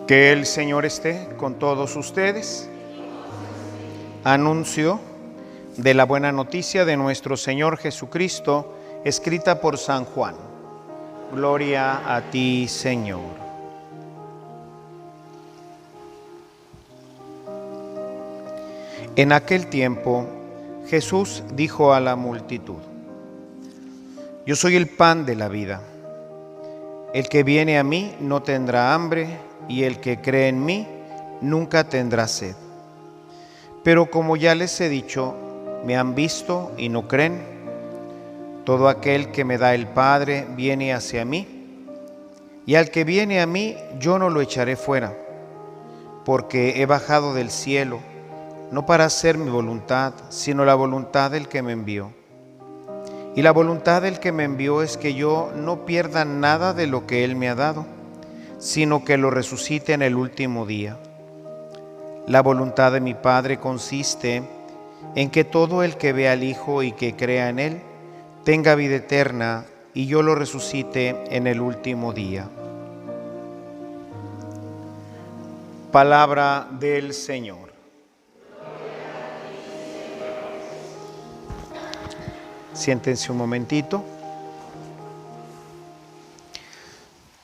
Que el Señor esté con todos ustedes. Anuncio de la buena noticia de nuestro Señor Jesucristo, escrita por San Juan. Gloria a ti, Señor. En aquel tiempo, Jesús dijo a la multitud: Yo soy el pan de la vida. El que viene a mí no tendrá hambre, y el que cree en mí nunca tendrá sed. Pero como ya les he dicho, me han visto y no creen. Todo aquel que me da el Padre viene hacia mí, y al que viene a mí yo no lo echaré fuera, porque he bajado del cielo, no para hacer mi voluntad, sino la voluntad del que me envió. Y la voluntad del que me envió es que yo no pierda nada de lo que Él me ha dado, sino que lo resucite en el último día. La voluntad de mi Padre consiste en que todo el que vea al Hijo y que crea en Él tenga vida eterna, y yo lo resucite en el último día. Palabra del Señor. Siéntense un momentito.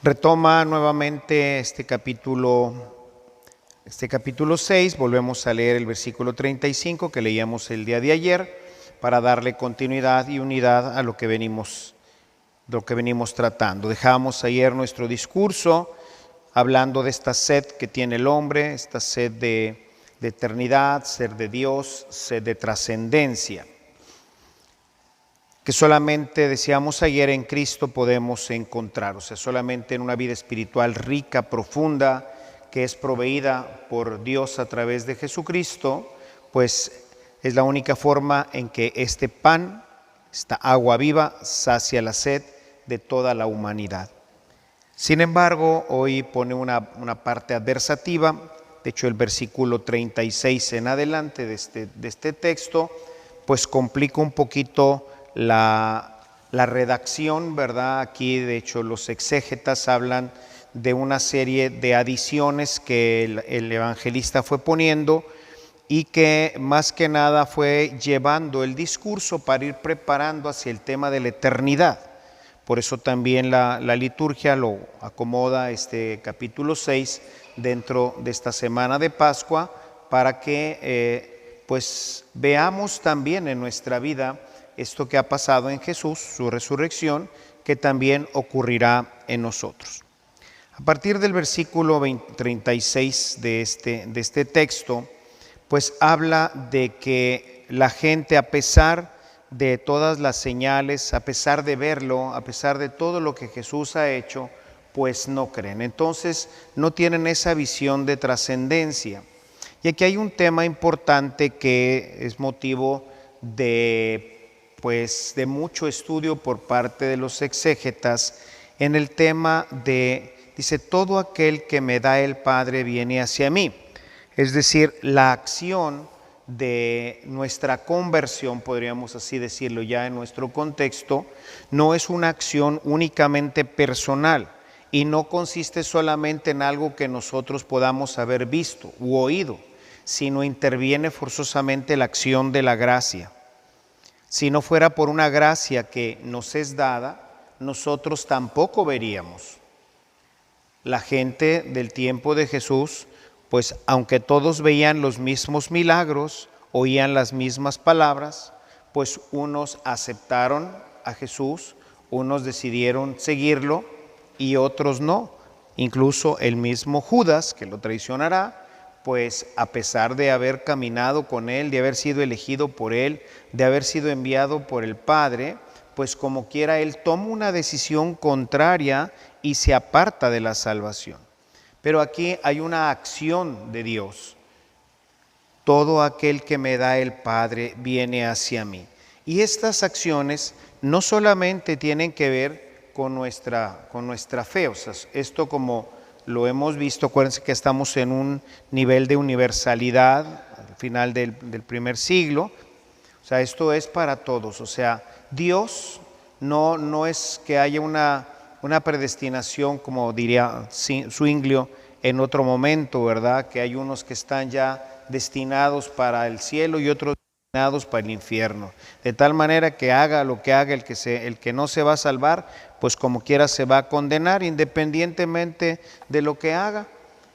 Retoma nuevamente este capítulo 6, volvemos a leer el versículo 35 que leíamos el día de ayer para darle continuidad y unidad a lo que venimos tratando. Dejamos ayer nuestro discurso hablando de esta sed que tiene el hombre, esta sed de eternidad, sed de Dios, sed de trascendencia, que solamente, decíamos ayer, en Cristo podemos encontrar, o sea, solamente en una vida espiritual rica, profunda, que es proveída por Dios a través de Jesucristo, pues es la única forma en que este pan, esta agua viva, sacia la sed de toda la humanidad. Sin embargo, hoy pone una parte adversativa. De hecho, el versículo 36 en adelante de este texto, pues complica un poquito la redacción, ¿verdad? Aquí, de hecho, los exégetas hablan de una serie de adiciones que el evangelista fue poniendo y que más que nada fue llevando el discurso para ir preparando hacia el tema de la eternidad. Por eso también la liturgia lo acomoda este capítulo 6 dentro de esta semana de Pascua, para que pues veamos también en nuestra vida esto que ha pasado en Jesús, su resurrección, que también ocurrirá en nosotros. A partir del versículo 36 de este texto, pues habla de que la gente, a pesar de todas las señales, a pesar de verlo, a pesar de todo lo que Jesús ha hecho, pues no creen. Entonces no tienen esa visión de trascendencia. Y aquí hay un tema importante que es motivo de mucho estudio por parte de los exégetas en el tema de, dice, todo aquel que me da el Padre viene hacia mí. Es decir, la acción de nuestra conversión, podríamos así decirlo ya en nuestro contexto, no es una acción únicamente personal y no consiste solamente en algo que nosotros podamos haber visto u oído, sino interviene forzosamente la acción de la gracia. Si no fuera por una gracia que nos es dada, nosotros tampoco veríamos. La gente del tiempo de Jesús, pues aunque todos veían los mismos milagros, oían las mismas palabras, pues unos aceptaron a Jesús, unos decidieron seguirlo y otros no. Incluso el mismo Judas, que lo traicionará, pues a pesar de haber caminado con él, de haber sido elegido por él, de haber sido enviado por el Padre, pues como quiera él toma una decisión contraria y se aparta de la salvación. Pero aquí hay una acción de Dios. Todo aquel que me da el Padre viene hacia mí. Y estas acciones no solamente tienen que ver con nuestra fe, o sea, esto como lo hemos visto, acuérdense que estamos en un nivel de universalidad al final del primer siglo, o sea, esto es para todos, o sea, Dios no es que haya una predestinación, como diría Zwinglio, en otro momento, ¿verdad? Que hay unos que están ya destinados para el cielo y otros destinados para el infierno. De tal manera que haga lo que haga el que no se va a salvar, pues como quiera se va a condenar independientemente de lo que haga.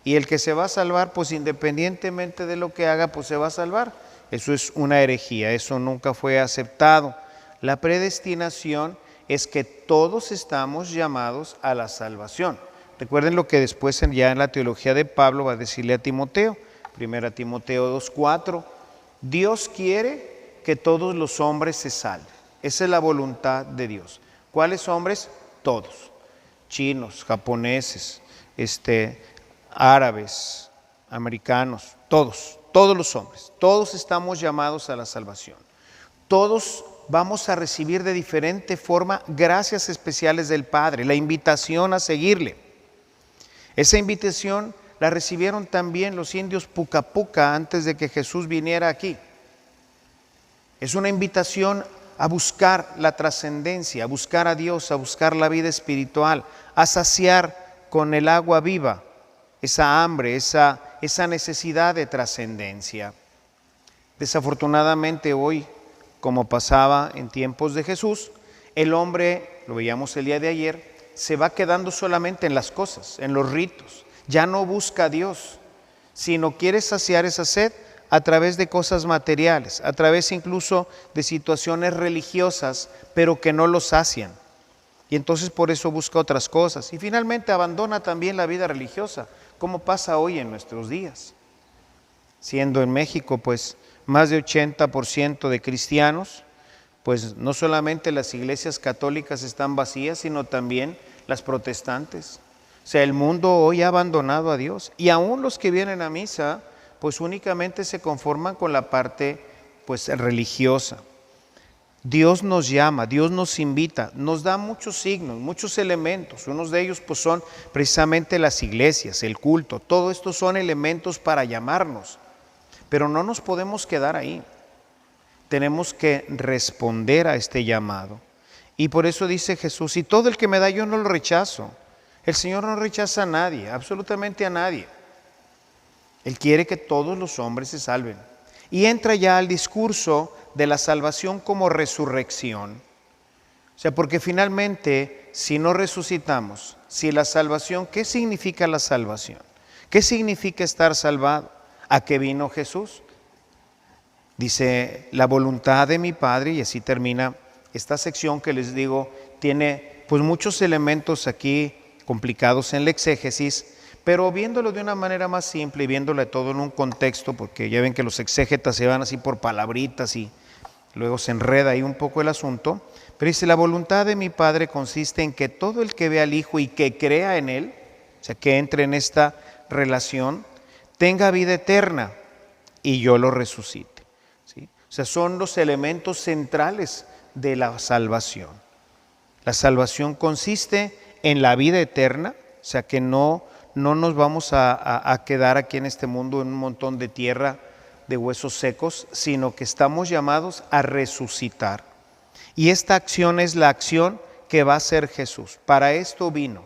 Y el que se va a salvar, pues independientemente de lo que haga, pues se va a salvar. Eso es una herejía, eso nunca fue aceptado. La predestinación es que todos estamos llamados a la salvación. Recuerden lo que después ya en la teología de Pablo va a decirle a Timoteo, 1 Timoteo 2:4, Dios quiere que todos los hombres se salven. Esa es la voluntad de Dios. ¿Cuáles hombres? Todos. Chinos, japoneses, árabes, americanos, todos los hombres. Todos estamos llamados a la salvación. Todos vamos a recibir de diferente forma gracias especiales del Padre, la invitación a seguirle. Esa invitación la recibieron también los indios Puca Puca antes de que Jesús viniera aquí. Es una invitación a buscar la trascendencia, a buscar a Dios, a buscar la vida espiritual, a saciar con el agua viva esa hambre, esa necesidad de trascendencia. Desafortunadamente hoy, como pasaba en tiempos de Jesús, el hombre, lo veíamos el día de ayer, se va quedando solamente en las cosas, en los ritos. Ya no busca a Dios, sino quiere saciar esa sed a través de cosas materiales, a través incluso de situaciones religiosas, pero que no lo sacian. Y entonces por eso busca otras cosas. Y finalmente abandona también la vida religiosa, como pasa hoy en nuestros días. Siendo en México, pues, más de 80% de cristianos, pues no solamente las iglesias católicas están vacías, sino también las protestantes. O sea, el mundo hoy ha abandonado a Dios. Y aún los que vienen a misa, pues únicamente se conforman con la parte, pues, religiosa. Dios nos llama, Dios nos invita, nos da muchos signos, muchos elementos. Unos de ellos, pues, son precisamente las iglesias, el culto. Todo esto son elementos para llamarnos. Pero no nos podemos quedar ahí. Tenemos que responder a este llamado. Y por eso dice Jesús, y todo el que me da yo no lo rechazo. El Señor no rechaza a nadie, absolutamente a nadie. Él quiere que todos los hombres se salven. Y entra ya al discurso de la salvación como resurrección. O sea, porque finalmente, si no resucitamos, si la salvación, ¿qué significa la salvación? ¿Qué significa estar salvado? ¿A qué vino Jesús? Dice, la voluntad de mi Padre, y así termina esta sección que les digo, tiene pues muchos elementos aquí complicados en la exégesis, pero viéndolo de una manera más simple y viéndolo todo en un contexto, porque ya ven que los exégetas se van así por palabritas y luego se enreda ahí un poco el asunto, pero dice, la voluntad de mi Padre consiste en que todo el que vea al Hijo y que crea en Él, o sea, que entre en esta relación, tenga vida eterna y yo lo resucite. ¿Sí? O sea, son los elementos centrales de la salvación. La salvación consiste en la vida eterna, o sea que no nos vamos a quedar aquí en este mundo en un montón de tierra de huesos secos, sino que estamos llamados a resucitar. Y esta acción es la acción que va a hacer Jesús. Para esto vino,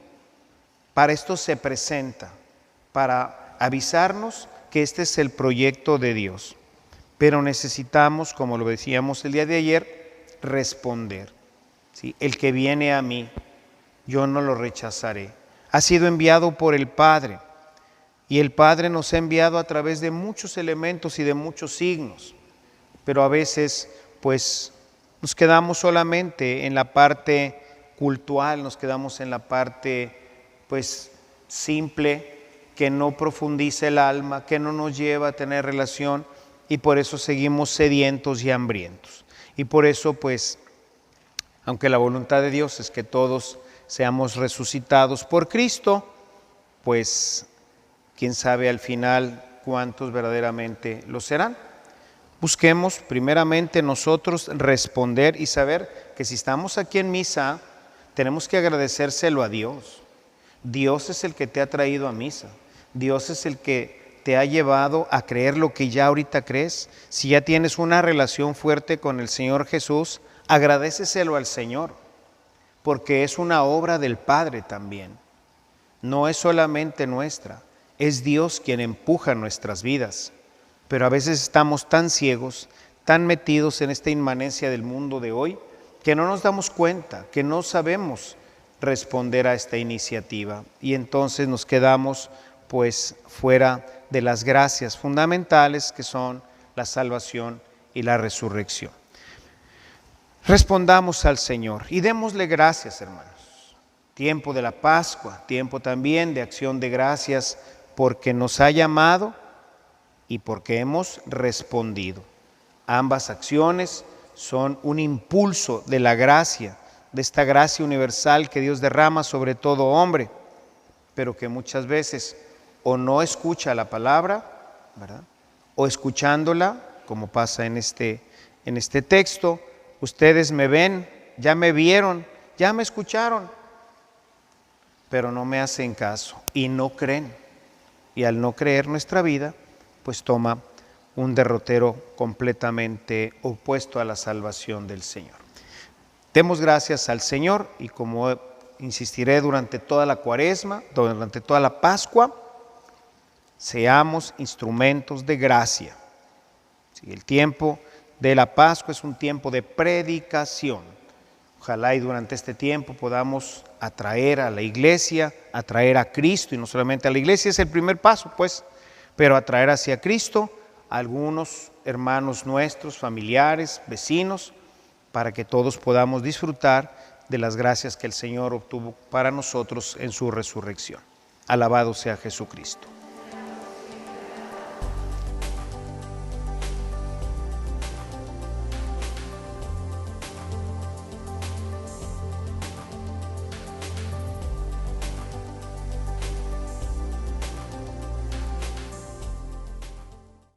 para esto se presenta, para avisarnos que este es el proyecto de Dios. Pero necesitamos, como lo decíamos el día de ayer, responder. ¿Sí? El que viene a mí, yo no lo rechazaré. Ha sido enviado por el Padre. Y el Padre nos ha enviado a través de muchos elementos y de muchos signos. Pero a veces, pues, nos quedamos solamente en la parte cultural, nos quedamos en la parte, pues, simple, que no profundiza el alma, que no nos lleva a tener relación, y por eso seguimos sedientos y hambrientos. Y por eso, pues, aunque la voluntad de Dios es que todos seamos resucitados por Cristo, pues, quién sabe al final cuántos verdaderamente lo serán. Busquemos primeramente nosotros responder y saber que si estamos aquí en misa, tenemos que agradecérselo a Dios. Dios es el que te ha traído a misa. Dios es el que te ha llevado a creer lo que ya ahorita crees. Si ya tienes una relación fuerte con el Señor Jesús, agradéceselo al Señor, porque es una obra del Padre también. No es solamente nuestra, Es Dios quien empuja nuestras vidas, pero a veces estamos tan ciegos, tan metidos en esta inmanencia del mundo de hoy, que no nos damos cuenta, que no sabemos responder a esta iniciativa y entonces nos quedamos pues fuera de las gracias fundamentales que son la salvación y la resurrección. Respondamos al Señor y démosle gracias, hermanos. Tiempo de la Pascua, tiempo también de acción de gracias porque nos ha llamado y porque hemos respondido. Ambas acciones son un impulso de la gracia, de esta gracia universal que Dios derrama sobre todo hombre, pero que muchas veces o no escucha la palabra, ¿verdad? O escuchándola, como pasa en este texto, ustedes me ven, ya me vieron, ya me escucharon, pero no me hacen caso y no creen. Y al no creer, nuestra vida pues toma un derrotero completamente opuesto a la salvación del Señor. Demos gracias al Señor y como insistiré durante toda la Cuaresma, durante toda la Pascua, seamos instrumentos de gracia. Sí, el tiempo de la Pascua es un tiempo de predicación. Ojalá y durante este tiempo podamos atraer a la iglesia, atraer a Cristo, y no solamente a la iglesia, es el primer paso, pues, pero atraer hacia Cristo a algunos hermanos nuestros, familiares, vecinos, para que todos podamos disfrutar de las gracias que el Señor obtuvo para nosotros en su resurrección. Alabado sea Jesucristo.